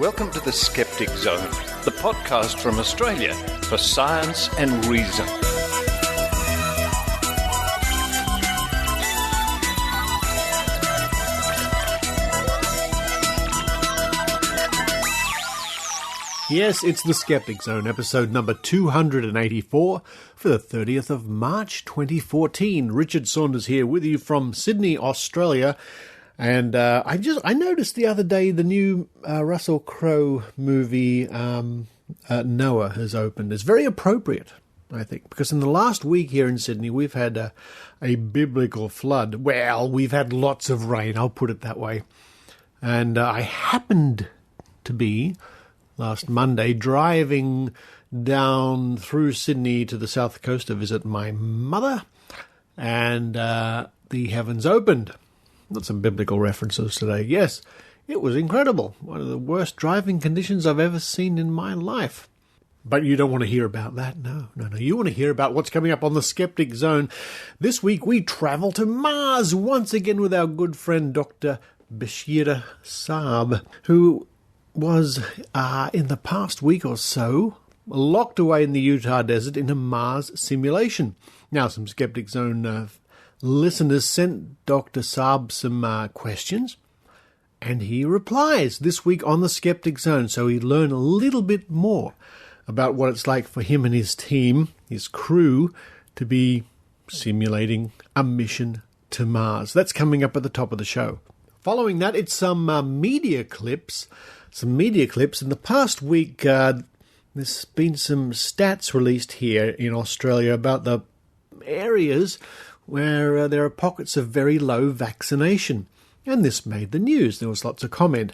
Welcome to the Skeptic Zone, the podcast from Australia for science and reason. Yes, it's the Skeptic Zone, episode number 284 for the 30th of March 2014. Richard Saunders here with you from Sydney, Australia. And I noticed the other day the new Russell Crowe movie, Noah, has opened. It's very appropriate, I think, because in the last week here in Sydney, we've had a biblical flood. Well, we've had lots of rain, I'll put it that way. And I happened to be, last Monday, driving down through Sydney to the south coast to visit my mother, and the heavens opened. Got some biblical references today. Yes, it was incredible. One of the worst driving conditions I've ever seen in my life. But you don't want to hear about that. No. You want to hear about what's coming up on the Skeptic Zone. This week we travel to Mars once again with our good friend Dr. Richard Saab, who was, in the past week or so, locked away in the Utah desert in a Mars simulation. Now, some Skeptic Zone listeners sent Dr. Saab some questions, and he replies this week on the Skeptic Zone, so we learn a little bit more about what it's like for him and his team, his crew, to be simulating a mission to Mars. That's coming up at the top of the show. Following that, it's some media clips. In the past week, there's been some stats released here in Australia about the areas where there are pockets of very low vaccination. And this made the news. There was lots of comment.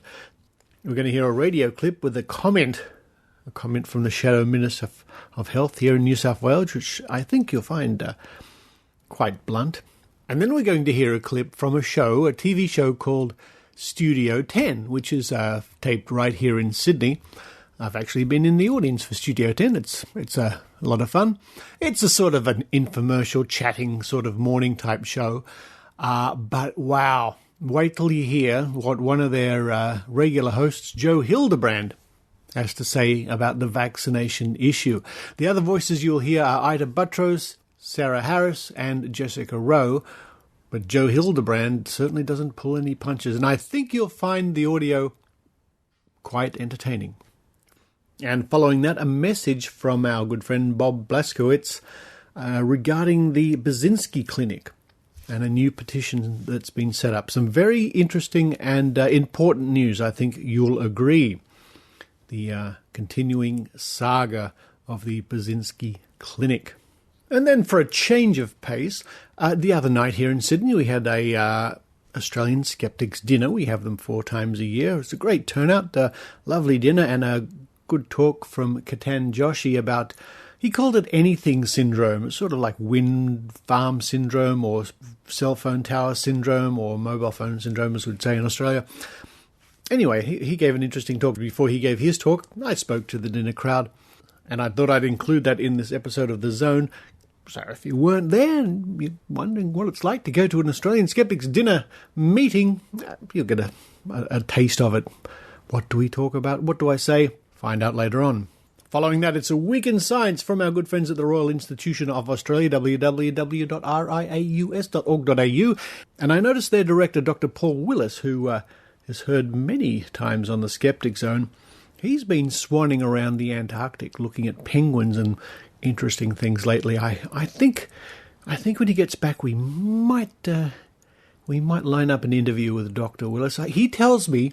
We're going to hear a radio clip with a comment from the Shadow Minister of Health here in New South Wales, which I think you'll find quite blunt. And then we're going to hear a clip from a TV show called Studio 10, which is taped right here in Sydney. I've actually been in the audience for Studio 10. It's a lot of fun. It's a sort of an infomercial chatting sort of morning type show. But wow, wait till you hear what one of their regular hosts, Joe Hildebrand, has to say about the vaccination issue. The other voices you'll hear are Ida Buttrose, Sarah Harris, and Jessica Rowe. But Joe Hildebrand certainly doesn't pull any punches, and I think you'll find the audio quite entertaining. And following that, a message from our good friend Bob Blaskiewicz regarding the Burzynski clinic and a new petition that's been set up. Some very interesting and important news, I think you'll agree. The continuing saga of the Burzynski clinic. And then for a change of pace, the other night here in Sydney, we had a Australian Skeptics dinner. We have them 4 times a year. It's a great turnout, lovely dinner, and a good talk from Ketan Joshi about, he called it anything syndrome. It's sort of like wind farm syndrome or cell phone tower syndrome or mobile phone syndrome, as we'd say in Australia. Anyway, he gave an interesting talk. Before he gave his talk, I spoke to the dinner crowd, and I thought I'd include that in this episode of The Zone. So if you weren't there and you're wondering what it's like to go to an Australian Skeptics dinner meeting, you'll get a taste of it. What do we talk about? What do I say? Find out later on. Following that, it's a week in science from our good friends at the Royal Institution of Australia, www.riaus.org.au. And I noticed their director, Dr. Paul Willis, who has heard many times on the Skeptic Zone, he's been swanning around the Antarctic looking at penguins and interesting things lately. I think when he gets back, we might line up an interview with Dr. Willis. He tells me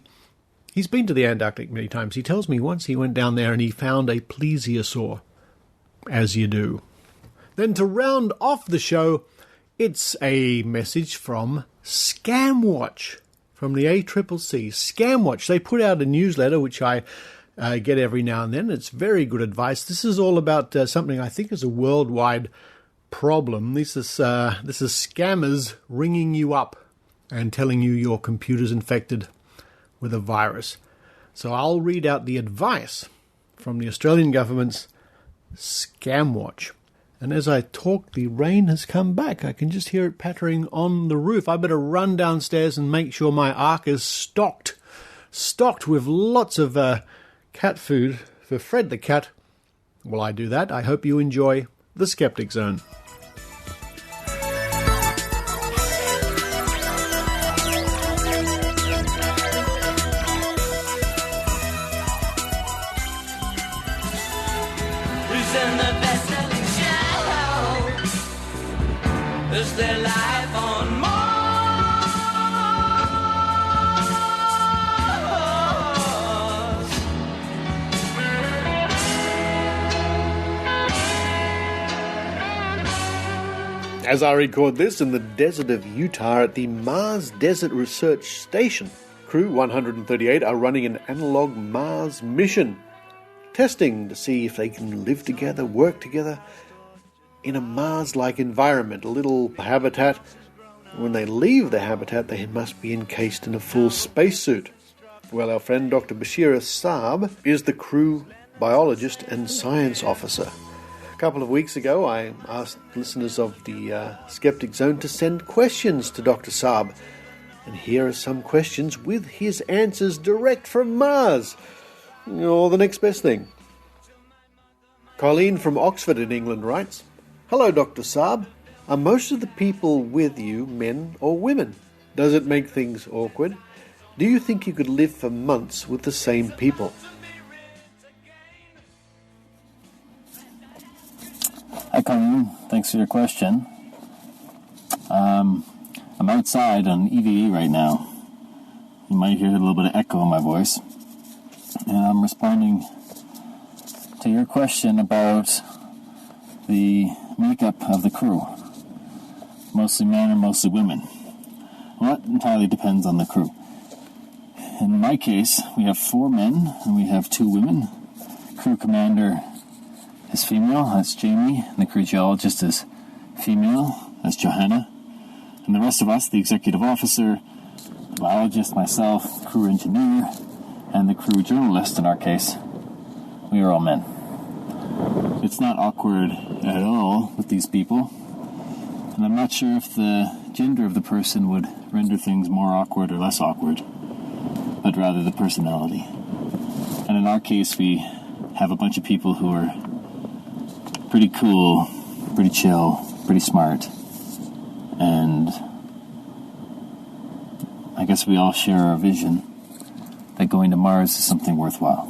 he's been to the Antarctic many times. He tells me once he went down there and he found a plesiosaur, as you do. Then to round off the show, it's a message from ScamWatch, from the ACCC. ScamWatch, they put out a newsletter which I get every now and then. It's very good advice. This is all about something I think is a worldwide problem. This is scammers ringing you up and telling you your computer's infected with a virus. So I'll read out the advice from the Australian government's ScamWatch. And as I talk, the rain has come back. I can just hear it pattering on the roof. I better run downstairs and make sure my ark is stocked stocked with lots of cat food for Fred the cat. While I do that, I hope you enjoy the Skeptic Zone. Who's in the best-selling show? Is there life on Mars? As I record this in the desert of Utah at the Mars Desert Research Station, Crew 138 are running an analog Mars mission, testing to see if they can live together, work together in a Mars-like environment, a little habitat. When they leave the habitat, they must be encased in a full spacesuit. Well, our friend Dr. Richard Saunders is the crew biologist and science officer. A couple of weeks ago, I asked listeners of the Skeptic Zone to send questions to Dr. Saab. And here are some questions with his answers direct from Mars. Or the next best thing. Colleen from Oxford in England writes, "Hello, Dr. Saab. Are most of the people with you men or women? Does it make things awkward? Do you think you could live for months with the same people?" Hi, Colleen. Thanks for your question. I'm outside on EVA right now. You might hear a little bit of echo in my voice. And I'm responding to your question about the makeup of the crew. Mostly men or mostly women. Well, that entirely depends on the crew. In my case, we have 4 men and we have 2 women. Crew commander is female, that's Jamie, and the crew geologist is female, that's Johanna. And the rest of us, the executive officer, the biologist, myself, crew engineer, and the crew journalist in our case, we are all men. It's not awkward at all with these people, and I'm not sure if the gender of the person would render things more awkward or less awkward, but rather the personality. And in our case, we have a bunch of people who are pretty cool, pretty chill, pretty smart, and I guess we all share our vision that going to Mars is something worthwhile.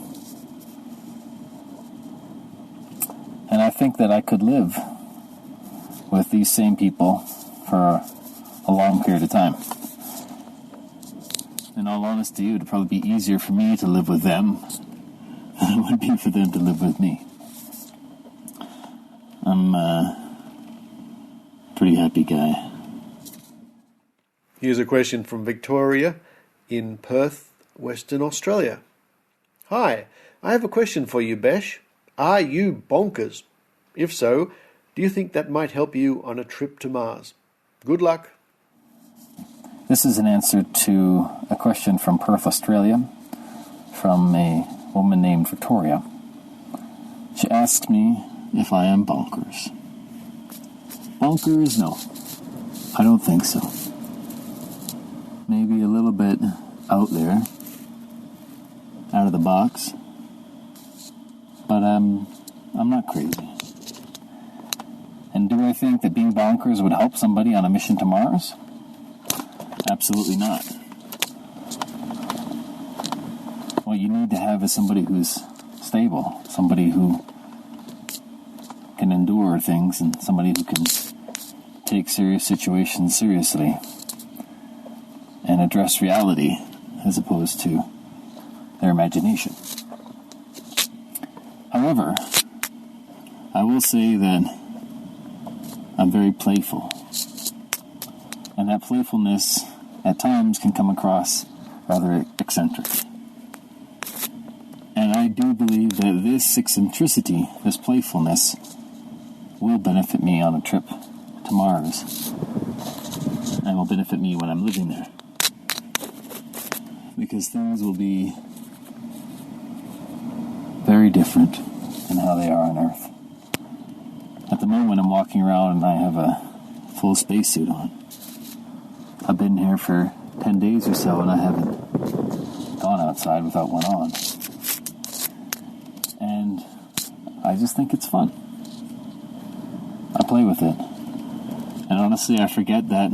And I think that I could live with these same people for a long period of time. In all honesty, it would probably be easier for me to live with them than it would be for them to live with me. I'm a pretty happy guy. Here's a question from Victoria in Perth, Western Australia. "Hi, I have a question for you, Besh. Are you bonkers? If so, do you think that might help you on a trip to Mars? Good luck." This is an answer to a question from Perth, Australia, from a woman named Victoria. She asked me if I am bonkers. Bonkers? No. I don't think so. Maybe a little bit out there, out of the box, but I'm not crazy. And do I think that being bonkers would help somebody on a mission to Mars? Absolutely not. What you need to have is somebody who's stable, somebody who can endure things, and somebody who can take serious situations seriously and address reality as opposed to their imagination. However, I will say that I'm very playful, and that playfulness at times can come across rather eccentric. And I do believe that this eccentricity, this playfulness, will benefit me on a trip to Mars, and will benefit me when I'm living there, because things will be very different than how they are on Earth. At the moment, I'm walking around and I have a full spacesuit on. I've been here for 10 days or so, and I haven't gone outside without one on. And I just think it's fun. I play with it. And honestly, I forget that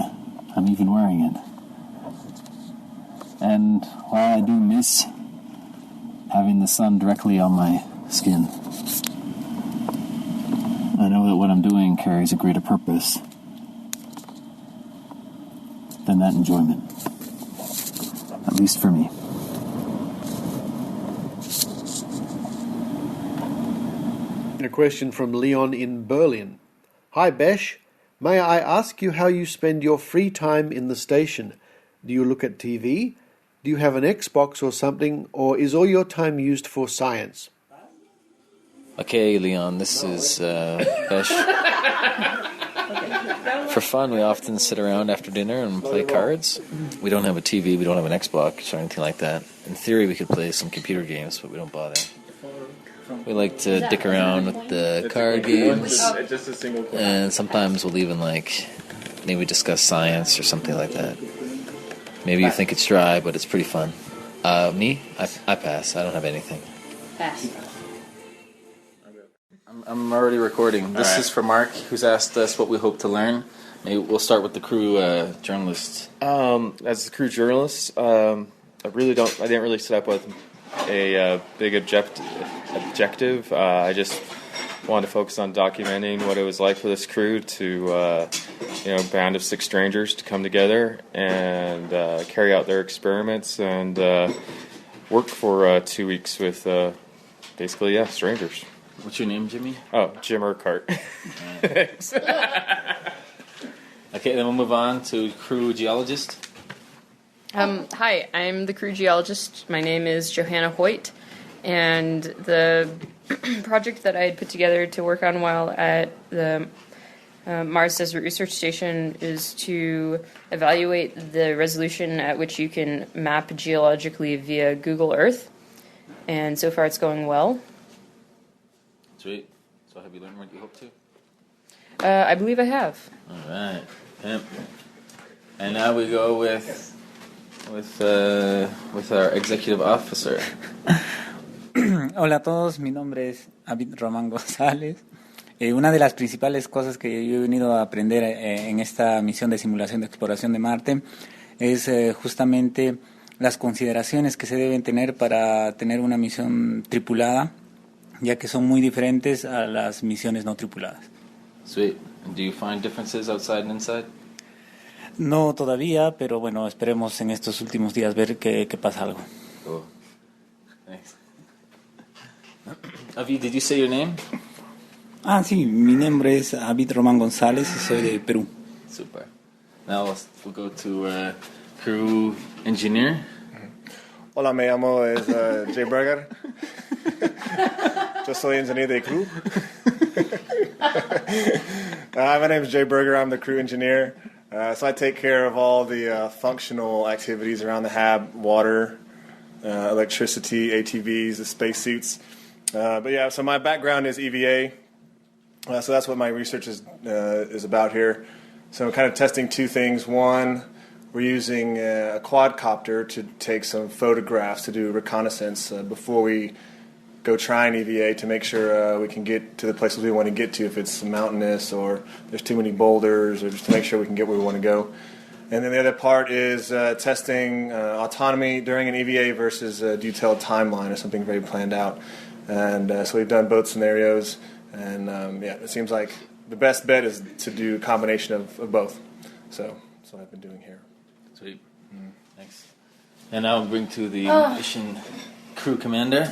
I'm even wearing it. And while I do miss having the sun directly on my skin, I know that what I'm doing carries a greater purpose than that enjoyment. At least for me. A question from Leon in Berlin. Hi, Besh. May I ask you how you spend your free time in the station? Do you look at TV? Do you have an Xbox or something? Or is all your time used for science? Okay, Leon, this is Besh. For fun, we often sit around after dinner and play cards. We don't have a TV, we don't have an Xbox or anything like that. In theory, we could play some computer games, but we don't bother. We like to dick around with the card games, and sometimes we'll even maybe discuss science or something like that. Maybe you think it's dry, but it's pretty fun. Me? I pass. I don't have anything. Pass. I'm already recording. This is for Mark, who's asked us what we hope to learn. Maybe we'll start with the crew journalist. As the crew journalist, I didn't really set up with a big objective. I just wanted to focus on documenting what it was like for this crew to, a band of 6 strangers to come together and carry out their experiments and work for 2 weeks with basically, strangers. What's your name, Jimmy? Oh, Jim Urquhart. Thanks. Okay, then we'll move on to crew geologist. Hi, I'm the crew geologist. My name is Johanna Hoyt, and the project that I had put together to work on while at the Mars Desert Research Station is to evaluate the resolution at which you can map geologically via Google Earth, and so far it's going well. Sweet. So have you learned what you hope to? I believe I have. All right. Pimp. And now we go with our executive officer. Hola a todos, mi nombre es Abid Román González. Una de las principales cosas que yo he venido a aprender en esta misión de simulación de exploración de Marte es justamente las consideraciones que se deben tener para tener una misión tripulada, ya que son muy diferentes a las misiones no tripuladas. Sweet. And do you find differences outside and inside? No todavía, pero bueno, esperemos en estos últimos días ver que pasa algo. Cool. Thanks. Avi, did you say your name? Sí, mi nombre es Abid Román González y soy de Perú. Super. Now we'll go to crew engineer. Hola, me llamo Jay Berger. Yo soy ingeniero de crew. My name is Jay Berger. I'm the crew engineer. So I take care of all the functional activities around the HAB, water, electricity, ATVs, the spacesuits. So my background is EVA. So that's what my research is about here. So I'm kind of testing 2 things. One, we're using a quadcopter to take some photographs to do reconnaissance before we go try an EVA to make sure we can get to the places we want to get to, if it's mountainous or there's too many boulders, or just to make sure we can get where we want to go. And then the other part is testing autonomy during an EVA versus a detailed timeline or something very planned out. And so we've done both scenarios, and it seems like the best bet is to do a combination of both. So that's what I've been doing here. Sweet. Thanks. And now we'll bring to the mission crew commander.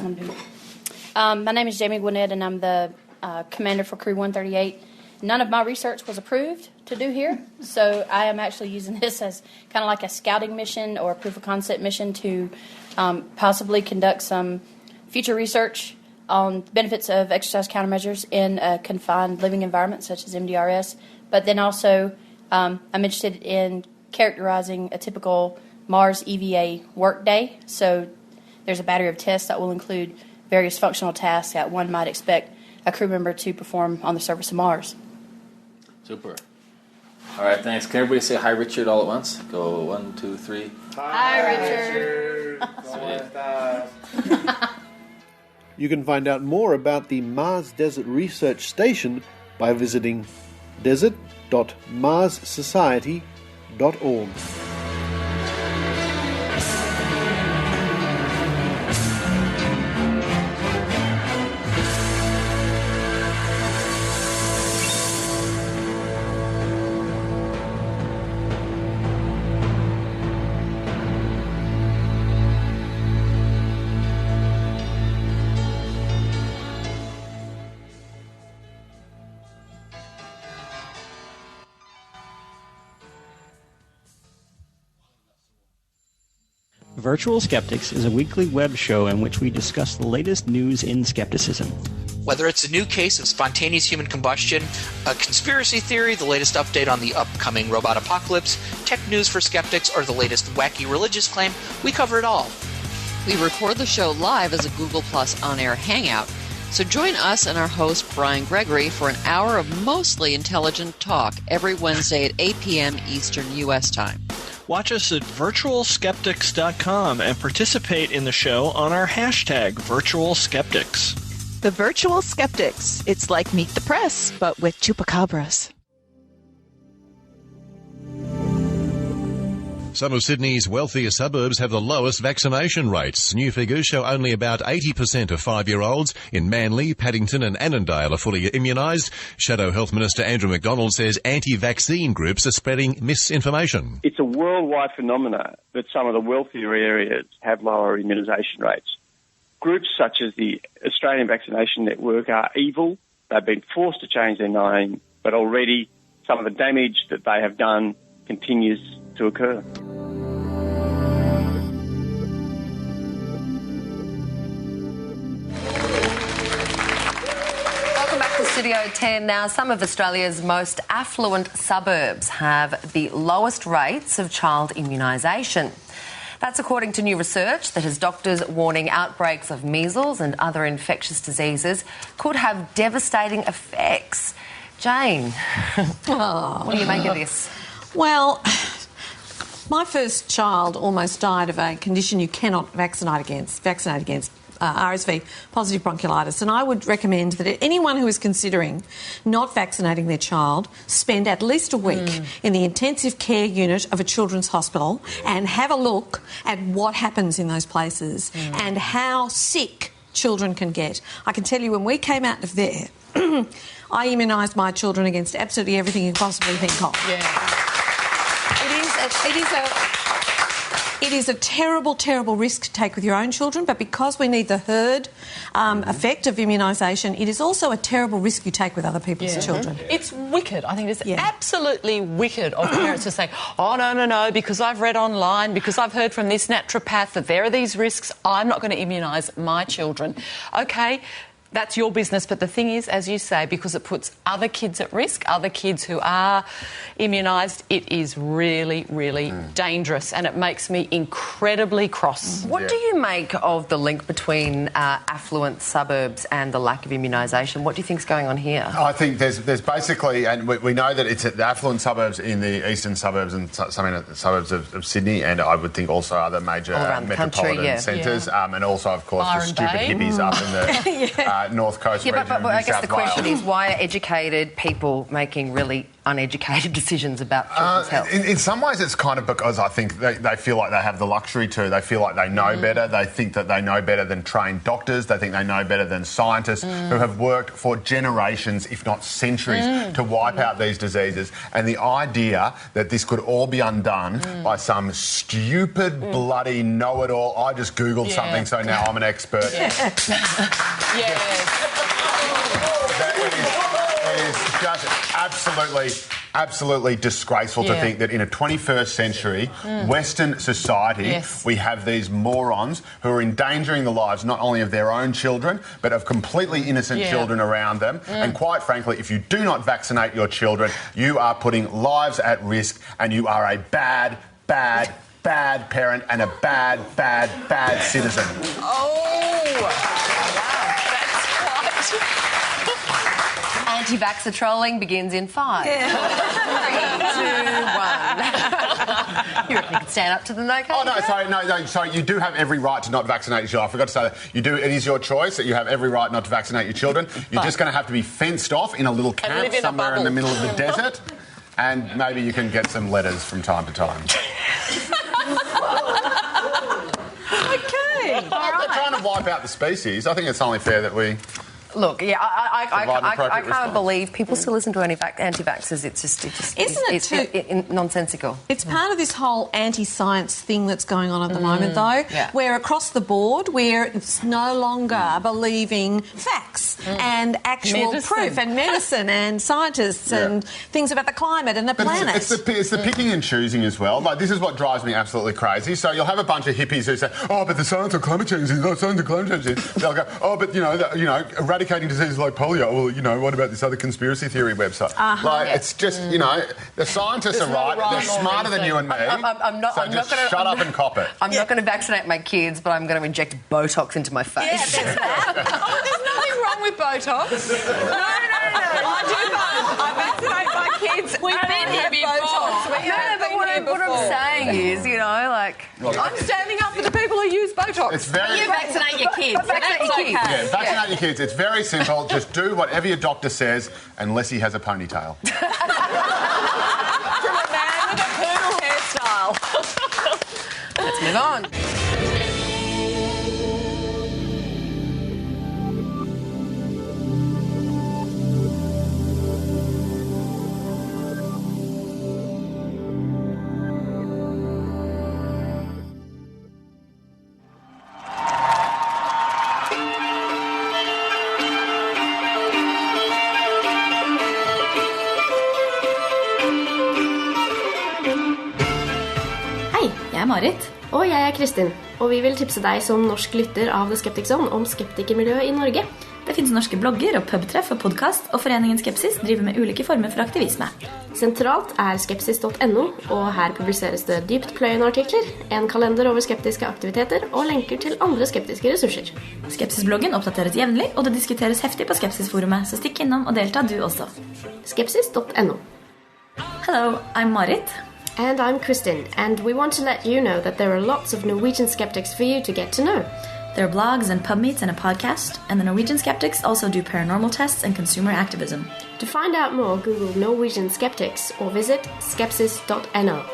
My name is Jamie Gwinnett, and I'm the commander for Crew 138. None of my research was approved to do here, so I am actually using this as kind of like a scouting mission or a proof of concept mission to possibly conduct some future research on benefits of exercise countermeasures in a confined living environment such as MDRS. But then also I'm interested in characterizing a typical Mars EVA workday. So there's a battery of tests that will include various functional tasks that one might expect a crew member to perform on the surface of Mars. Super. All right, thanks. Can everybody say hi, Richard, all at once? Go 1, 2, 3. Hi, Richard. You can find out more about the Mars Desert Research Station by visiting desert.marssociety.org. Virtual Skeptics is a weekly web show in which we discuss the latest news in skepticism. Whether it's a new case of spontaneous human combustion, a conspiracy theory, the latest update on the upcoming robot apocalypse, tech news for skeptics, or the latest wacky religious claim, we cover it all. We record the show live as a Google Plus on-air hangout, so join us and our host, Brian Gregory, for an hour of mostly intelligent talk every Wednesday at 8 p.m. Eastern U.S. time. Watch us at virtualskeptics.com and participate in the show on our hashtag VirtualSkeptics. The Virtual Skeptics. It's like Meet the Press, but with chupacabras. Some of Sydney's wealthier suburbs have the lowest vaccination rates. New figures show only about 80% of 5-year-olds in Manly, Paddington and Annandale are fully immunised. Shadow Health Minister Andrew McDonald says anti-vaccine groups are spreading misinformation. It's a worldwide phenomenon that some of the wealthier areas have lower immunisation rates. Groups such as the Australian Vaccination Network are evil. They've been forced to change their name, but already some of the damage that they have done continues to occur. Welcome back to Studio 10. Now, some of Australia's most affluent suburbs have the lowest rates of child immunisation. That's according to new research that has doctors warning outbreaks of measles and other infectious diseases could have devastating effects. Jane, what do you make of this? Well, my first child almost died of a condition you cannot vaccinate against, RSV, positive bronchiolitis. And I would recommend that anyone who is considering not vaccinating their child spend at least a week in the intensive care unit of a children's hospital and have a look at what happens in those places and how sick children can get. I can tell you when we came out of there, I immunised my children against absolutely everything you can possibly think of. Yeah. It is a terrible, terrible risk to take with your own children, but because we need the herd effect of immunisation, it is also a terrible risk you take with other people's children. It's wicked. I think it's absolutely wicked of parents to say, oh, no, because I've read online, because I've heard from this naturopath that there are these risks, I'm not going to immunise my children. OK, that's your business, but the thing is, as you say, because it puts other kids at risk, other kids who are immunised, it is really, really dangerous, and it makes me incredibly cross. What do you make of the link between affluent suburbs and the lack of immunisation? What do you think's going on here? I think there's basically, and we know that it's at the affluent suburbs in the eastern suburbs and some in the suburbs of Sydney, and I would think also other major metropolitan centres, and also, of course, the stupid hippies up in the North Coast region but I guess the question is, why are educated people making really uneducated decisions about children's health? In some ways it's kind of because I think they feel like they have the luxury to. They feel like they know better. They think that they know better than trained doctors. They think they know better than scientists who have worked for generations, if not centuries, to wipe out these diseases. And the idea that this could all be undone by some stupid, bloody know-it-all. I just Googled something, so now I'm an expert. It is just absolutely disgraceful to think that in a 21st century Western society we have these morons who are endangering the lives not only of their own children but of completely innocent children around them. And quite frankly, if you do not vaccinate your children, you are putting lives at risk, and you are a bad parent and a bad citizen. And Anti-vaxxer trolling begins in 5, 3, 2, 1. You reckon you can stand up to the no case? Oh, no, sorry. You do have every right to not vaccinate your children. I forgot to say that. You do. It is your choice that you have every right not to vaccinate your children. You're just going to have to be fenced off in a little camp somewhere in the middle of the desert, and maybe you can get some letters from time to time. Okay. They're trying to wipe out the species. I think it's only fair that we... Look, yeah, I can't believe people still listen to anti-vaxxers. It's nonsensical. It's part of this whole anti-science thing that's going on at the moment, though, where across the board we're no longer believing facts and actual proof and medicine and scientists and things about the climate and the planet. It's the picking and choosing as well. Like, this is what drives me absolutely crazy. So you'll have a bunch of hippies who say, "Oh, but the science of climate change is not science of climate change." They'll go, "Oh, but eradicating diseases like polio." Well, what about this other conspiracy theory website? It's just, the scientists are right. They're smarter than you and me. Shut up and cop it. I'm not going to vaccinate my kids, but I'm going to inject Botox into my face. Yeah, there's that. There's nothing wrong with Botox. No. I vaccinate my kids. We've been here before. What I'm saying is, I'm standing up for the people who use Botox. You vaccinate your kids. Vaccinate your kids. It's very simple. Just do whatever your doctor says, unless he has a ponytail. From a man with a poodle hairstyle. Let's move on. Marit. Og jeg er Kristin, og vi vil tipse deg som norsk lytter av The Skeptic Zone om skeptikermiljøet i Norge. Det finnes norske blogger og pubtreff og podcast, og foreningen Skepsis driver med ulike former for aktivisme. Sentralt er skepsis.no, og her publiseres det dyptpløyende artikler, en kalender over skeptiske aktiviteter og lenker til andre skeptiske ressurser. Skepsisbloggen oppdateres jevnlig, og det diskuteres heftig på Skepsisforumet, så stikk innom og delta du også. Skepsis.no. Hello, I'm Marit. And I'm Kristin, and we want to let you know that there are lots of Norwegian skeptics for you to get to know. There are blogs and pub meets and a podcast, and the Norwegian Skeptics also do paranormal tests and consumer activism. To find out more, Google Norwegian Skeptics or visit skepsis.no.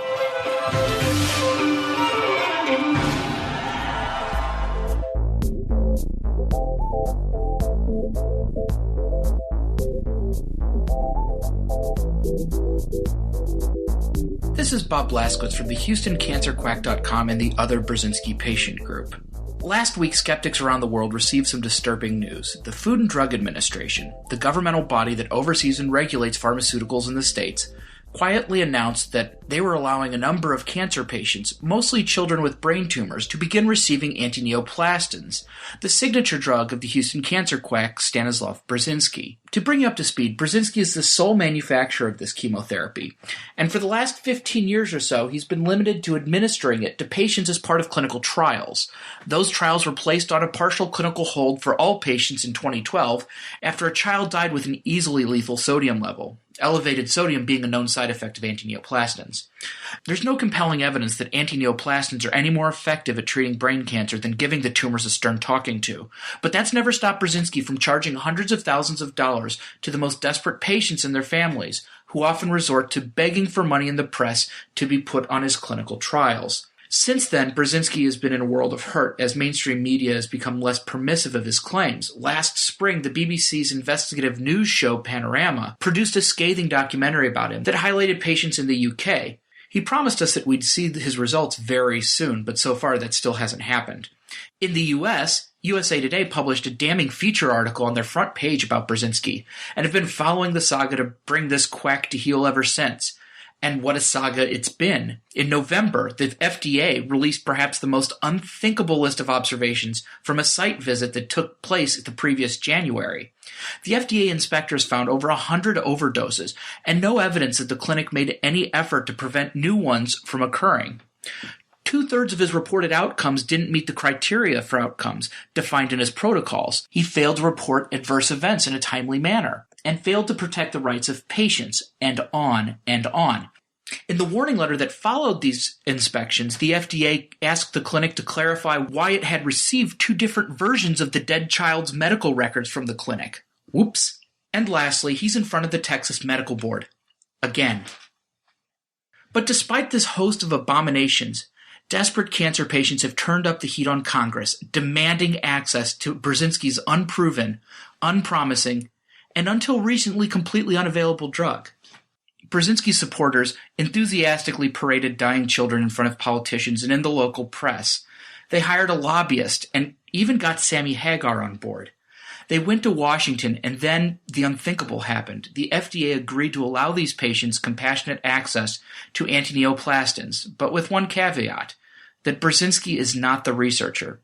This is Bob Blaskiewicz from the HoustonCancerQuack.com and the other Burzynski patient group. Last week, skeptics around the world received some disturbing news. The Food and Drug Administration, the governmental body that oversees and regulates pharmaceuticals in the States, quietly announced that they were allowing a number of cancer patients, mostly children with brain tumors, to begin receiving antineoplastins, the signature drug of the Houston cancer quack Stanislav Burzynski. To bring you up to speed, Burzynski is the sole manufacturer of this chemotherapy, and for the last 15 years or so, he's been limited to administering it to patients as part of clinical trials. Those trials were placed on a partial clinical hold for all patients in 2012 after a child died with an easily lethal sodium level, elevated sodium being a known side effect of antineoplastins. There's no compelling evidence that antineoplastins are any more effective at treating brain cancer than giving the tumors a stern talking to, but that's never stopped Burzynski from charging hundreds of thousands of dollars to the most desperate patients and their families, who often resort to begging for money in the press to be put on his clinical trials. Since then, Burzynski has been in a world of hurt as mainstream media has become less permissive of his claims. Last spring, the BBC's investigative news show Panorama produced a scathing documentary about him that highlighted patients in the UK. He promised us that we'd see his results very soon, but so far that still hasn't happened. In the US, USA Today published a damning feature article on their front page about Burzynski, and have been following the saga to bring this quack to heel ever since. And what a saga it's been. In November, the FDA released perhaps the most unthinkable list of observations from a site visit that took place the previous January. The FDA inspectors found over 100 overdoses, and no evidence that the clinic made any effort to prevent new ones from occurring. 2/3 of his reported outcomes didn't meet the criteria for outcomes defined in his protocols. He failed to report adverse events in a timely manner. and failed to protect the rights of patients, and on and on. In the warning letter that followed these inspections, the FDA asked the clinic to clarify why it had received 2 different versions of the dead child's medical records from the clinic. Whoops. And lastly, he's in front of the Texas Medical Board. Again. But despite this host of abominations, desperate cancer patients have turned up the heat on Congress, demanding access to Burzynski's unproven, unpromising, and until recently completely unavailable drug. Burzynski's supporters enthusiastically paraded dying children in front of politicians and in the local press. They hired a lobbyist and even got Sammy Hagar on board. They went to Washington, and then the unthinkable happened. The FDA agreed to allow these patients compassionate access to antineoplastins, but with one caveat, that Burzynski is not the researcher.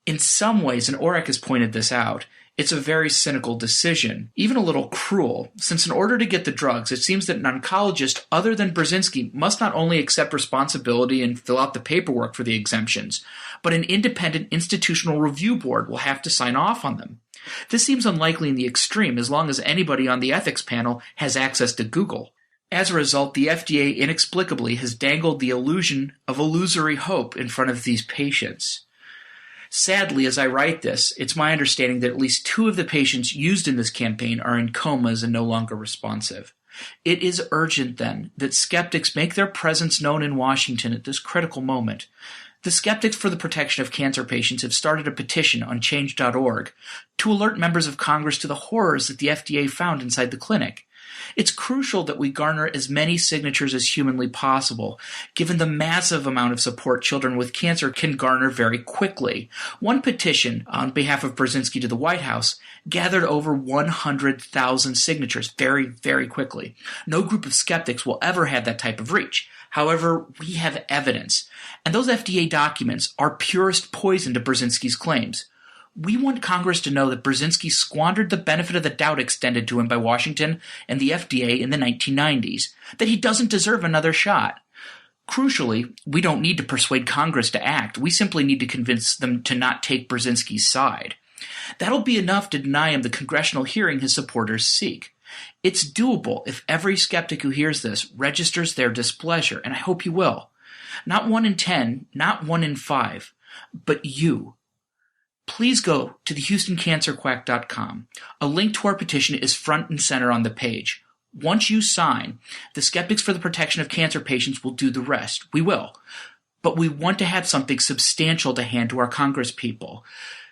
In some ways, and Orek has pointed this out, it's a very cynical decision, even a little cruel, since in order to get the drugs, it seems that an oncologist other than Burzynski must not only accept responsibility and fill out the paperwork for the exemptions, but an independent institutional review board will have to sign off on them. This seems unlikely in the extreme, as long as anybody on the ethics panel has access to Google. As a result, the FDA inexplicably has dangled the illusion of illusory hope in front of these patients. Sadly, as I write this, it's my understanding that at least 2 of the patients used in this campaign are in comas and no longer responsive. It is urgent, then, that skeptics make their presence known in Washington at this critical moment. The Skeptics for the Protection of Cancer Patients have started a petition on change.org to alert members of Congress to the horrors that the FDA found inside the clinic. It's crucial that we garner as many signatures as humanly possible, given the massive amount of support children with cancer can garner very quickly. One petition on behalf of Burzynski to the White House gathered over 100,000 signatures very, very quickly. No group of skeptics will ever have that type of reach. However, we have evidence, and those FDA documents are purest poison to Burzynski's claims. We want Congress to know that Burzynski squandered the benefit of the doubt extended to him by Washington and the FDA in the 1990s, that he doesn't deserve another shot. Crucially, we don't need to persuade Congress to act. We simply need to convince them to not take Burzynski's side. That'll be enough to deny him the congressional hearing his supporters seek. It's doable if every skeptic who hears this registers their displeasure, and I hope you will. Not 1 in 10, not 1 in 5, but you. Please go to thehoustoncancerquack.com. A link to our petition is front and center on the page. Once you sign, the Skeptics for the Protection of Cancer Patients will do the rest. We will. But we want to have something substantial to hand to our Congress people.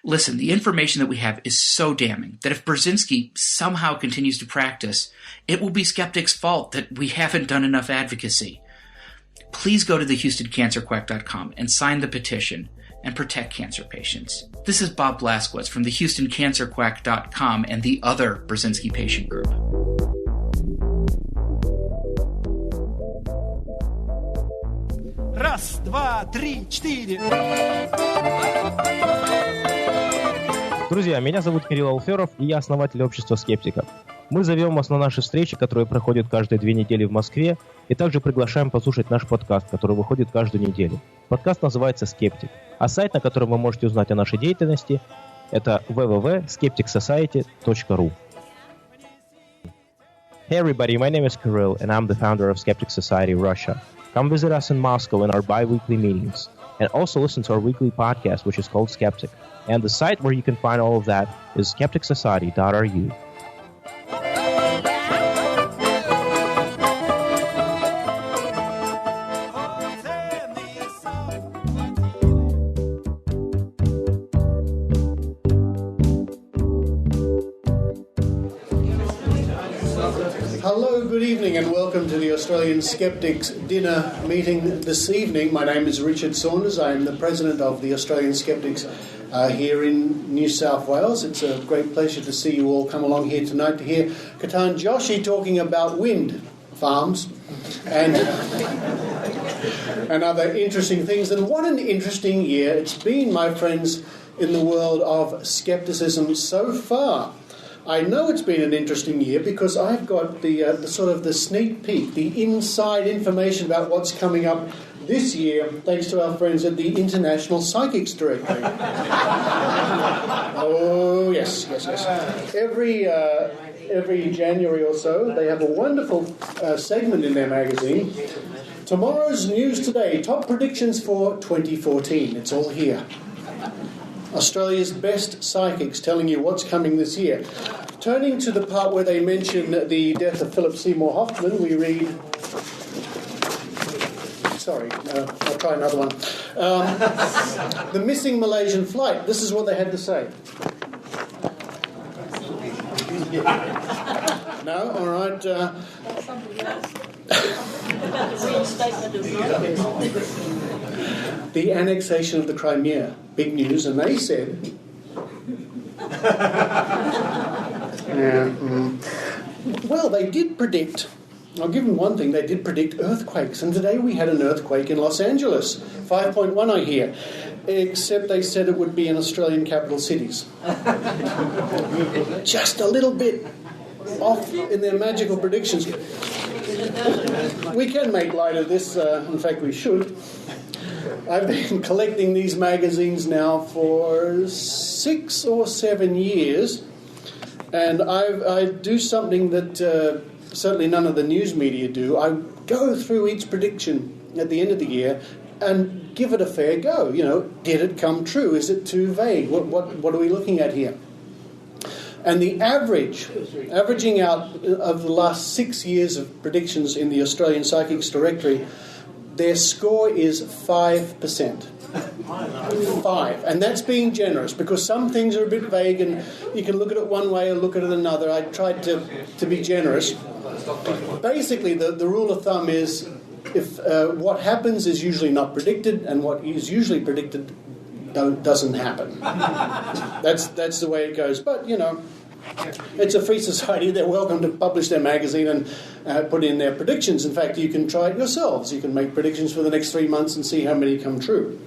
Listen, the information that we have is so damning that if Burzynski somehow continues to practice, it will be skeptics' fault that we haven't done enough advocacy. Please go to thehoustoncancerquack.com and sign the petition and protect cancer patients. This is Bob Blaskiewicz from thehoustoncancerquack.com and the other Burzynski patient group. Раз, два, три, четыре. Друзья, меня зовут Кирилл Алферов, и я основатель общества скептиков. Мы зовем вас на наши встречи, которые проходят каждые 2 недели в Москве, и также приглашаем послушать наш подкаст, который выходит каждую неделю. Подкаст называется «Skeptic», а сайт, на котором вы можете узнать о нашей деятельности, это www.skepticsociety.ru. Hey everybody, my name is Kirill, and I'm the founder of Skeptic Society Russia. Come visit us in Moscow in our bi-weekly meetings, and also listen to our weekly podcast, which is called Skeptic. And the site where you can find all of that is skepticsociety.ru. Hello, good evening, and welcome to the Australian Skeptics dinner meeting this evening. My name is Richard Saunders. I am the president of the Australian Skeptics here in New South Wales. It's a great pleasure to see you all come along here tonight to hear Katan Joshi talking about wind farms and other interesting things. And what an interesting year it's been, my friends, in the world of skepticism so far. I know it's been an interesting year because I've got the sort of the sneak peek, the inside information about what's coming up This year, thanks to our friends at the International Psychics Directory. Oh, yes. Every January or so, they have a wonderful segment in their magazine. Tomorrow's News Today, top predictions for 2014. It's all here. Australia's best psychics telling you what's coming this year. Turning to the part where they mention the death of Philip Seymour Hoffman, we read... Sorry, I'll try another one. The missing Malaysian flight. This is what they had to say. No? All right. The annexation of the Crimea. Big news. And they said... Well, they did predict... I'll give them one thing, they did predict earthquakes, and today we had an earthquake in Los Angeles, 5.1 I hear, except they said it would be in Australian capital cities. Just a little bit off in their magical predictions. We can make light of this, in fact we should. I've been collecting these magazines now for 6 or 7 years, and I do something that... certainly none of the news media do. I go through each prediction at the end of the year and give it a fair go. You know, did it come true? Is it too vague? What are we looking at here? And the averaging out of the last 6 years of predictions in the Australian Psychics Directory, their score is 5%. 5, and that's being generous because some things are a bit vague and you can look at it one way or look at it another. I tried to be generous. Basically, the rule of thumb is if what happens is usually not predicted and what is usually predicted doesn't happen. That's the way it goes. But, you know, it's a free society. They're welcome to publish their magazine and put in their predictions. In fact, you can try it yourselves. You can make predictions for the next 3 months and see how many come true.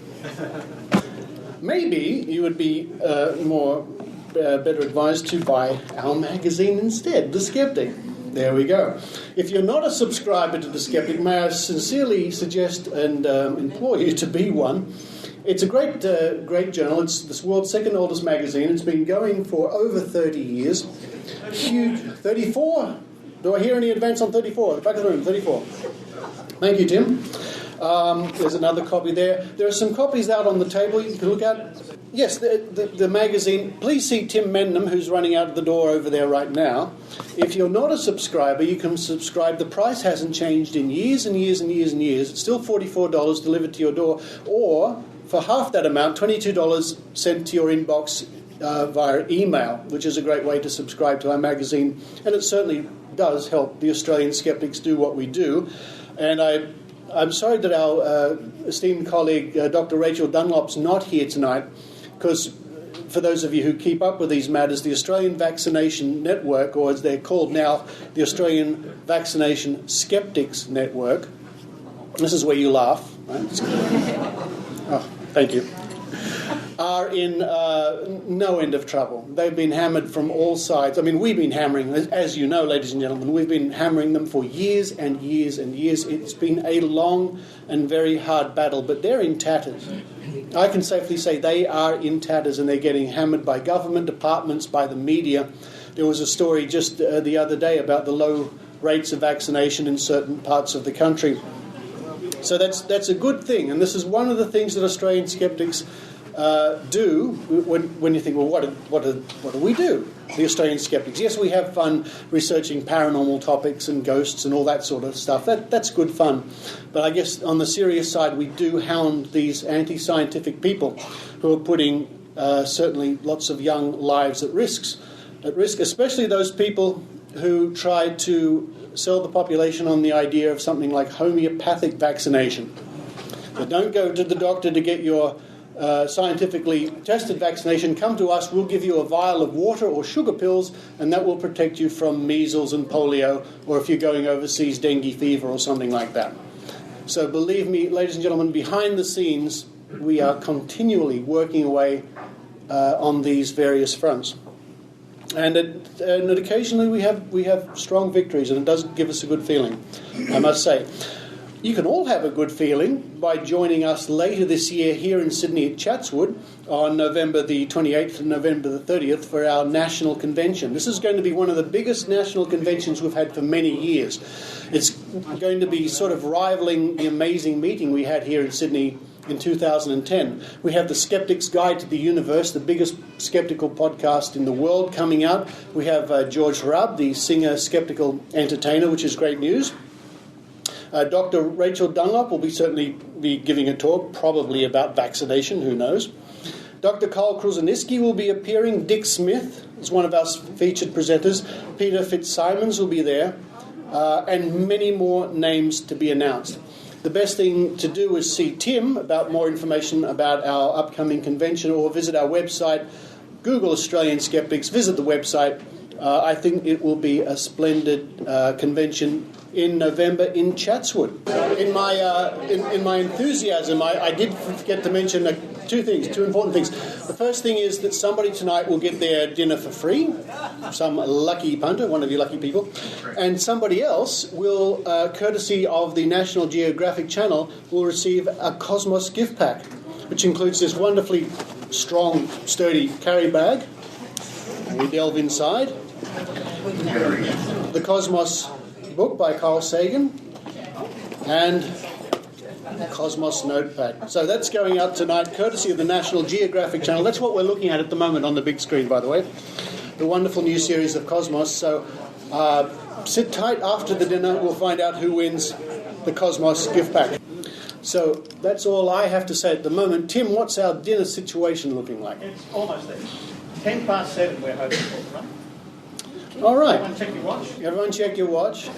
Maybe you would be better advised to buy our magazine instead, The Skeptic. There we go. If you're not a subscriber to The Skeptic, may I sincerely suggest and implore you to be one. It's a great journal. It's the world's second oldest magazine. It's been going for over 30 years. Huge. 34? Do I hear any advance on 34? The back of the room, 34. Thank you, Tim. There's another copy there. There are some copies out on the table you can look at. Yes, the magazine. Please see Tim Mendham, who's running out of the door over there right now. If you're not a subscriber, you can subscribe. The price hasn't changed in years and years and years and years. It's still $44 delivered to your door. Or, for half that amount, $22 sent to your inbox via email, which is a great way to subscribe to our magazine. And it certainly does help the Australian Skeptics do what we do. And I'm sorry that our esteemed colleague, Dr. Rachel Dunlop's not here tonight, because for those of you who keep up with these matters, the Australian Vaccination Network, or as they're called now, the Australian Vaccination Skeptics Network, this is where you laugh, right? Oh, thank you, are in no end of trouble. They've been hammered from all sides. I mean, we've been hammering, as you know, ladies and gentlemen, we've been hammering them for years and years and years. It's been a long and very hard battle, but they're in tatters. I can safely say they are in tatters and they're getting hammered by government departments, by the media. There was a story just the other day about the low rates of vaccination in certain parts of the country. So that's a good thing, and this is one of the things that Australian skeptics do when you think, well, what do we do, the Australian skeptics? Yes, we have fun researching paranormal topics and ghosts and all that sort of stuff. That's good fun. But I guess on the serious side, we do hound these anti-scientific people who are putting certainly lots of young lives at risk, especially those people who try to sell the population on the idea of something like homeopathic vaccination. So don't go to the doctor to get your scientifically tested vaccination. Come to us, we'll give you a vial of water or sugar pills, and that will protect you from measles and polio, or if you're going overseas, dengue fever or something like that. So believe me, ladies and gentlemen, behind the scenes, we are continually working away on these various fronts. And occasionally we have strong victories, and it does give us a good feeling, I must say. you can all have a good feeling by joining us later this year here in Sydney at Chatswood on November the 28th and November the 30th for our national convention. This is going to be one of the biggest national conventions we've had for many years. It's going to be sort of rivaling the amazing meeting we had here in Sydney in 2010. We have the Skeptics Guide to the Universe, the biggest skeptical podcast in the world, coming out. We have George Saab, the singer skeptical entertainer, which is great news. Dr. Rachel Dunlop will certainly be giving a talk, probably about vaccination, who knows. Dr. Carl Kruzeniski will be appearing. Dick Smith is one of our featured presenters. Peter Fitzsimons will be there. And many more names to be announced. The best thing to do is see Tim about more information about our upcoming convention, or visit our website, Google Australian Skeptics, visit the website. I think it will be a splendid convention in November in Chatswood. In my enthusiasm, I did forget to mention two important things. The first thing is that somebody tonight will get their dinner for free, some lucky punter, one of you lucky people, and somebody else will, courtesy of the National Geographic Channel, will receive a Cosmos gift pack, which includes this wonderfully strong, sturdy carry bag. We delve inside. The Cosmos book by Carl Sagan and Cosmos notepad. So that's going out tonight, courtesy of the National Geographic Channel. That's what we're looking at the moment on the big screen, by the way. The wonderful new series of Cosmos. So sit tight after the dinner. We'll find out who wins the Cosmos gift pack. So that's all I have to say at the moment. Tim, what's our dinner situation looking like? It's almost there. 7:10 we're hoping for, right? All right. Everyone check your watch. Everyone check your watch.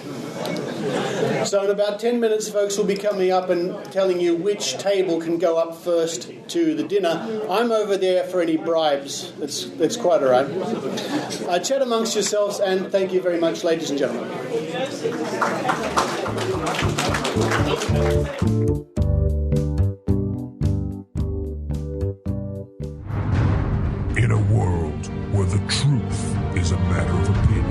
So in about 10 minutes, folks will be coming up and telling you which table can go up first to the dinner. I'm over there for any bribes. That's quite all right. Chat amongst yourselves, and thank you very much, ladies and gentlemen. In a world where the truth is a matter of opinion,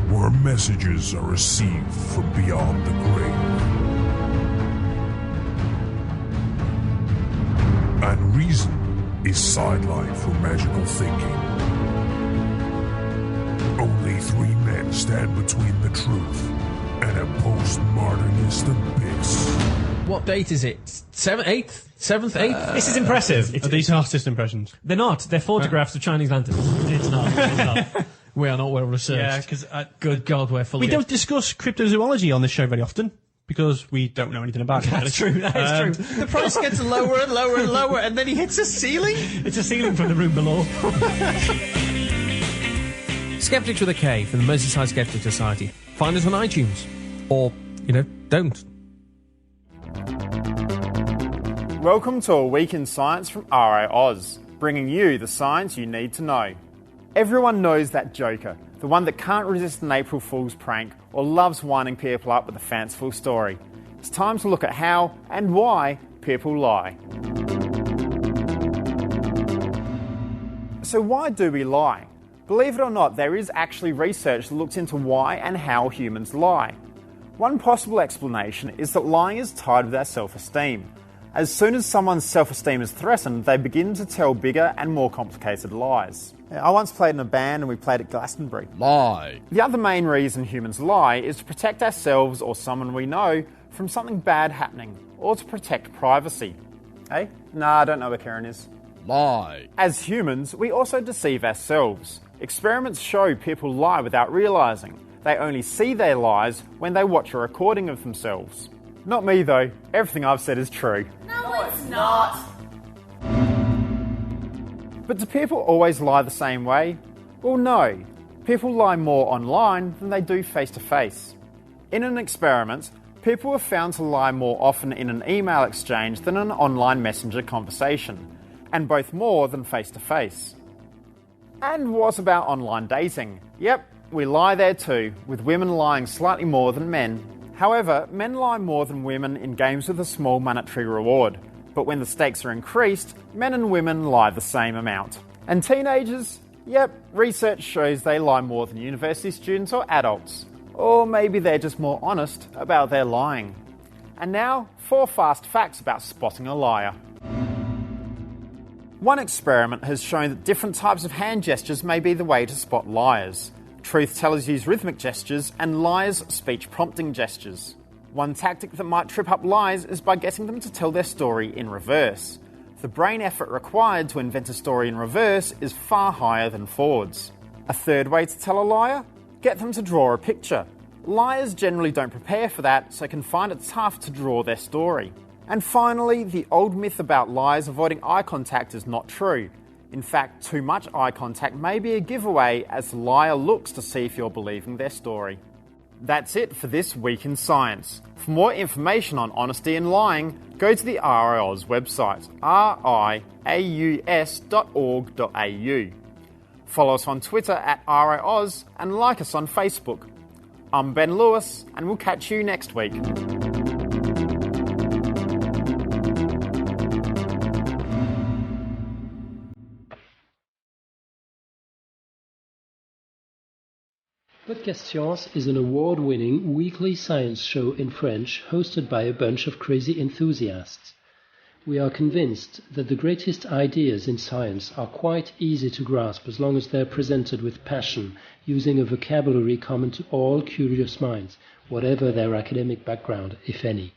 where messages are received from beyond the grave, and reason is sidelined for magical thinking, only three men stand between the truth and a postmodernist abyss. What date is it? 7th, 8th? 7th, 8th? This is impressive. Are these artist impressions? They're not. They're photographs of Chinese lanterns. It's not. It's not. We are not well researched. Yeah, because... Good God, we're full We of don't discuss cryptozoology on this show very often, because we don't know anything about it. That's true, that is true. The price gets lower and lower and lower, and then he hits a ceiling? It's a ceiling from the room below. Skeptics with a K from the Merseyside Skeptic Society. Find us on iTunes. Or, don't. Welcome to A Week in Science from RiAus, bringing you the science you need to know. Everyone knows that joker, the one that can't resist an April Fool's prank or loves winding people up with a fanciful story. It's time to look at how and why people lie. So why do we lie? Believe it or not, there is actually research that looks into why and how humans lie. One possible explanation is that lying is tied with our self-esteem. As soon as someone's self-esteem is threatened, they begin to tell bigger and more complicated lies. I once played in a band and we played at Glastonbury. Lie. The other main reason humans lie is to protect ourselves or someone we know from something bad happening, or to protect privacy. Hey? Nah, I don't know where Karen is. Lie. As humans, we also deceive ourselves. Experiments show people lie without realising. They only see their lies when they watch a recording of themselves. Not me, though. Everything I've said is true. No, it's not. But do people always lie the same way? Well, no. People lie more online than they do face-to-face. In an experiment, people were found to lie more often in an email exchange than an online messenger conversation, and both more than face-to-face. And what about online dating? Yep, we lie there too, with women lying slightly more than men. However, men lie more than women in games with a small monetary reward. But when the stakes are increased, men and women lie the same amount. And teenagers? Yep, research shows they lie more than university students or adults. Or maybe they're just more honest about their lying. And now, 4 fast facts about spotting a liar. One experiment has shown that different types of hand gestures may be the way to spot liars. Truth-tellers use rhythmic gestures and liars speech prompting gestures. One tactic that might trip up lies is by getting them to tell their story in reverse. The brain effort required to invent a story in reverse is far higher than forwards. A third way to tell a liar? Get them to draw a picture. Liars generally don't prepare for that, so can find it tough to draw their story. And finally, the old myth about liars avoiding eye contact is not true. In fact, too much eye contact may be a giveaway as the liar looks to see if you're believing their story. That's it for this week in science. For more information on honesty and lying, go to the RiAus website, riaus.org.au. Follow us on Twitter at RiAus and like us on Facebook. I'm Ben Lewis, and we'll catch you next week. Blaskiewicz is an award-winning weekly science show in French hosted by a bunch of crazy enthusiasts. We are convinced that the greatest ideas in science are quite easy to grasp as long as they are presented with passion, using a vocabulary common to all curious minds, whatever their academic background, if any.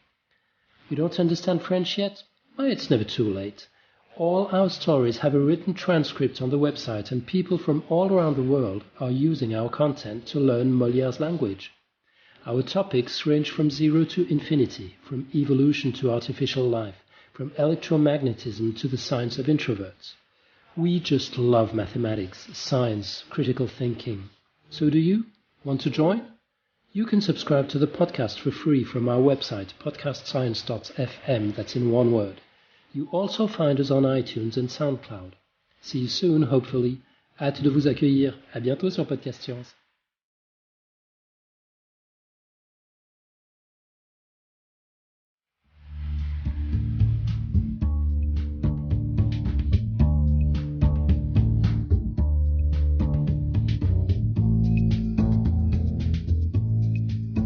You don't understand French yet? Well, it's never too late. All our stories have a written transcript on the website, and people from all around the world are using our content to learn Molière's language. Our topics range from 0 to infinity, from evolution to artificial life, from electromagnetism to the science of introverts. We just love mathematics, science, critical thinking. So do you? Want to join? You can subscribe to the podcast for free from our website, podcastscience.fm, that's in one word. You also find us on iTunes and SoundCloud. See you soon, hopefully. Hâte de vous accueillir. À bientôt sur Blaskiewicz.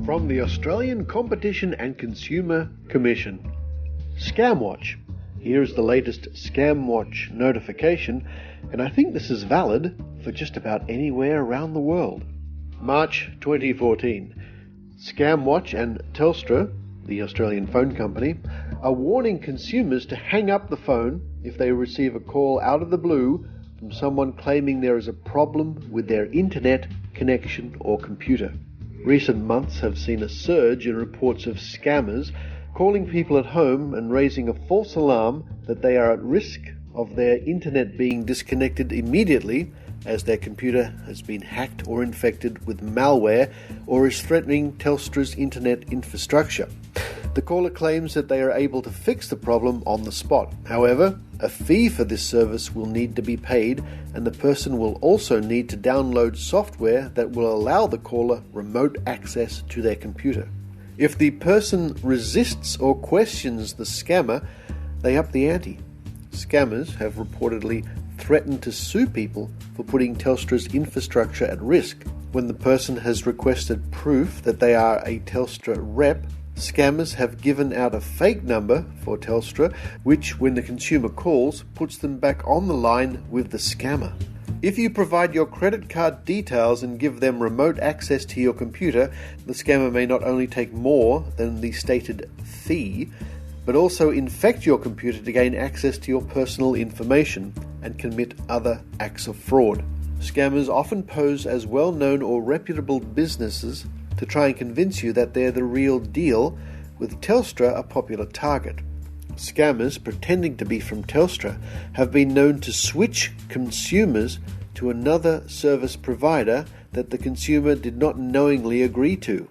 From the Australian Competition and Consumer Commission, ScamWatch. Here's the latest ScamWatch notification, and I think this is valid for just about anywhere around the world. March 2014. ScamWatch and Telstra, the Australian phone company, are warning consumers to hang up the phone if they receive a call out of the blue from someone claiming there is a problem with their internet connection or computer. Recent months have seen a surge in reports of scammers calling people at home and raising a false alarm that they are at risk of their internet being disconnected immediately as their computer has been hacked or infected with malware or is threatening Telstra's internet infrastructure. The caller claims that they are able to fix the problem on the spot. However, a fee for this service will need to be paid, and the person will also need to download software that will allow the caller remote access to their computer. If the person resists or questions the scammer, they up the ante. Scammers have reportedly threatened to sue people for putting Telstra's infrastructure at risk. When the person has requested proof that they are a Telstra rep, scammers have given out a fake number for Telstra, which, when the consumer calls, puts them back on the line with the scammer. If you provide your credit card details and give them remote access to your computer, the scammer may not only take more than the stated fee, but also infect your computer to gain access to your personal information and commit other acts of fraud. Scammers often pose as well-known or reputable businesses to try and convince you that they're the real deal, with Telstra a popular target. Scammers pretending to be from Telstra have been known to switch consumers to another service provider that the consumer did not knowingly agree to.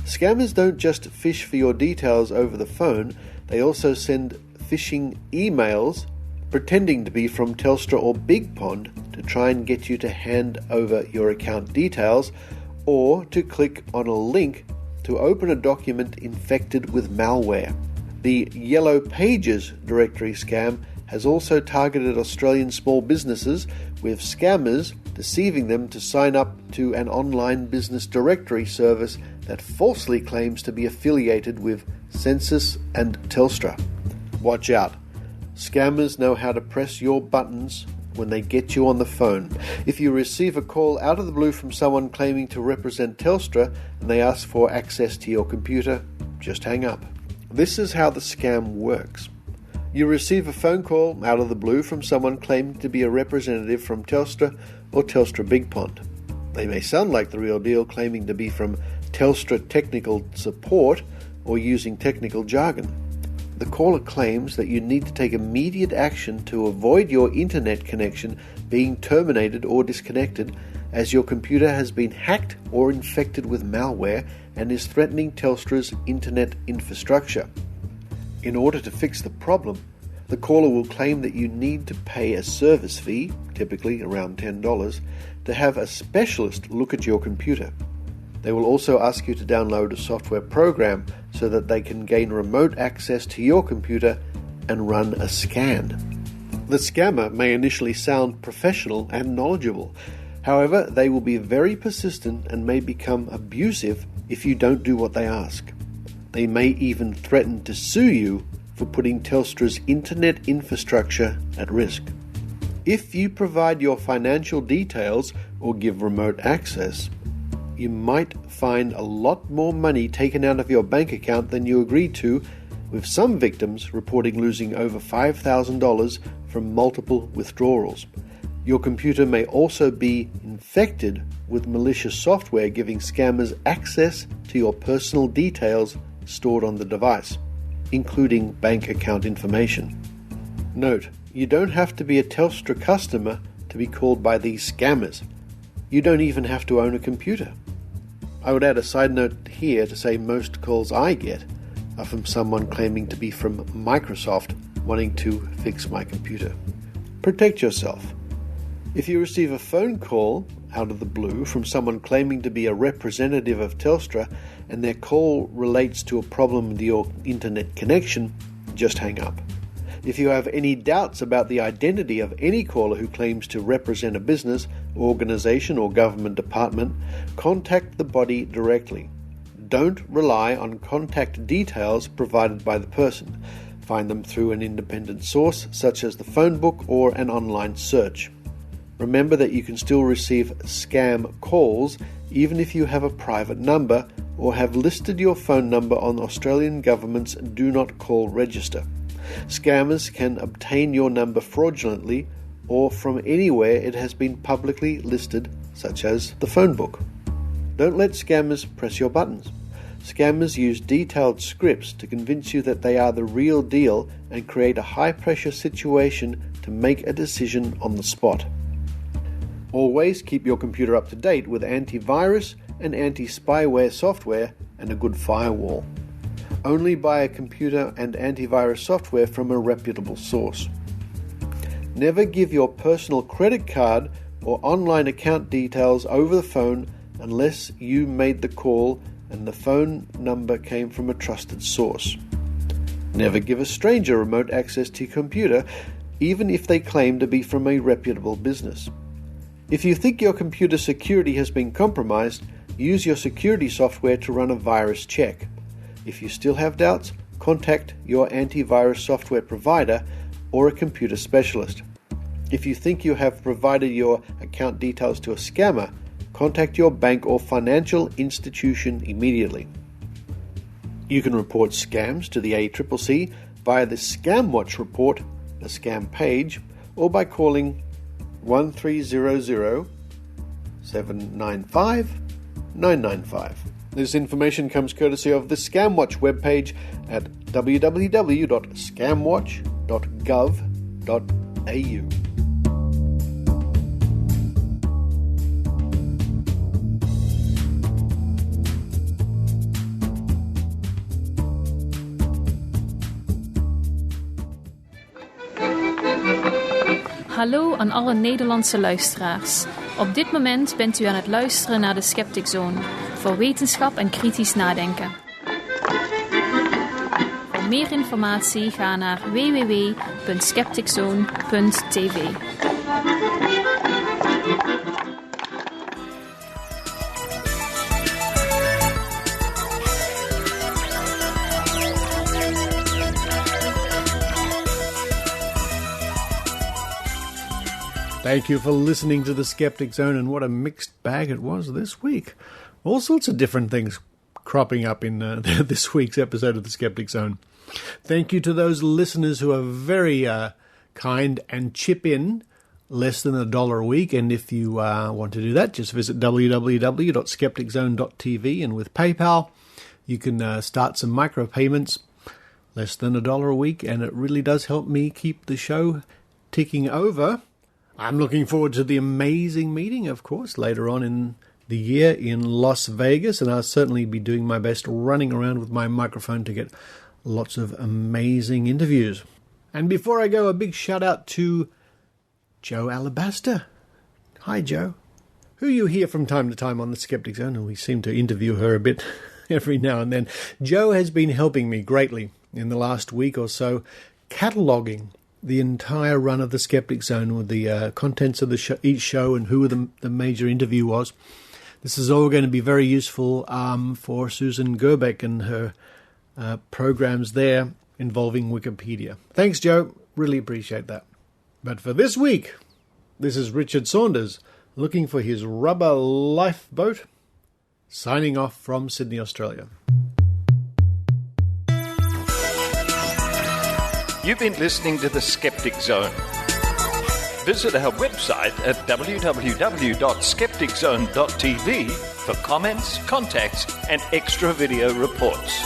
Scammers don't just fish for your details over the phone, they also send phishing emails pretending to be from Telstra or Big Pond to try and get you to hand over your account details or to click on a link to open a document infected with malware. The Yellow Pages directory scam has also targeted Australian small businesses with scammers deceiving them to sign up to an online business directory service that falsely claims to be affiliated with Census and Telstra. Watch out. Scammers know how to press your buttons when they get you on the phone. If you receive a call out of the blue from someone claiming to represent Telstra and they ask for access to your computer, just hang up. This is how the scam works. You receive a phone call out of the blue from someone claiming to be a representative from Telstra or Telstra Big Pond. They may sound like the real deal, claiming to be from Telstra Technical Support or using technical jargon. The caller claims that you need to take immediate action to avoid your internet connection being terminated or disconnected, as your computer has been hacked or infected with malware and is threatening Telstra's internet infrastructure. In order to fix the problem, the caller will claim that you need to pay a service fee, typically around $10, to have a specialist look at your computer. They will also ask you to download a software program so that they can gain remote access to your computer and run a scan. The scammer may initially sound professional and knowledgeable. However, they will be very persistent and may become abusive if you don't do what they ask. They may even threaten to sue you for putting Telstra's internet infrastructure at risk. If you provide your financial details or give remote access, you might find a lot more money taken out of your bank account than you agreed to, with some victims reporting losing over $5,000 from multiple withdrawals. Your computer may also be infected with malicious software giving scammers access to your personal details stored on the device, including bank account information. Note, you don't have to be a Telstra customer to be called by these scammers. You don't even have to own a computer. I would add a side note here to say most calls I get are from someone claiming to be from Microsoft wanting to fix my computer. Protect yourself. If you receive a phone call out of the blue from someone claiming to be a representative of Telstra and their call relates to a problem with your internet connection, just hang up. If you have any doubts about the identity of any caller who claims to represent a business, organization, or government department, contact the body directly. Don't rely on contact details provided by the person. Find them through an independent source, such as the phone book or an online search. Remember that you can still receive scam calls even if you have a private number or have listed your phone number on Australian government's Do Not Call register. Scammers can obtain your number fraudulently or from anywhere it has been publicly listed, such as the phone book. Don't let scammers press your buttons. Scammers use detailed scripts to convince you that they are the real deal and create a high-pressure situation to make a decision on the spot. Always keep your computer up to date with antivirus and anti-spyware software and a good firewall. Only buy a computer and antivirus software from a reputable source. Never give your personal credit card or online account details over the phone unless you made the call and the phone number came from a trusted source. Never give a stranger remote access to your computer, even if they claim to be from a reputable business. If you think your computer security has been compromised, use your security software to run a virus check. If you still have doubts, contact your antivirus software provider or a computer specialist. If you think you have provided your account details to a scammer, contact your bank or financial institution immediately. You can report scams to the ACCC via the ScamWatch report, the scam page, or by calling 1300 795 995. This information comes courtesy of the ScamWatch webpage at www.scamwatch.gov.au. Hallo aan alle Nederlandse luisteraars. Op dit moment bent u aan het luisteren naar de Skeptic Zone voor wetenschap en kritisch nadenken. Voor meer informatie ga naar www.skepticzone.tv. Thank you for listening to the Skeptic Zone, and what a mixed bag it was this week. All sorts of different things cropping up in this week's episode of the Skeptic Zone. Thank you to those listeners who are very kind and chip in less than $1 a week. And if you want to do that, just visit www.skepticzone.tv, and with PayPal, you can start some micropayments, less than $1 a week, and it really does help me keep the show ticking over. I'm looking forward to the amazing meeting, of course, later on in the year in Las Vegas, and I'll certainly be doing my best running around with my microphone to get lots of amazing interviews. And before I go, a big shout out to Joe Alabaster. Hi, Joe. Who you hear from time to time on the Skeptic Zone, and we seem to interview her a bit every now and then. Joe has been helping me greatly in the last week or so, cataloguing the entire run of the Skeptic Zone with the contents of the each show and who the major interview was. This is all going to be very useful for Susan Gerbeck and her programs there involving Wikipedia. Thanks, Joe. Really appreciate that. But for this week, this is Richard Saunders looking for his rubber lifeboat, signing off from Sydney, Australia. You've been listening to the Skeptic Zone. Visit our website at www.skepticzone.tv for comments, contacts, and extra video reports.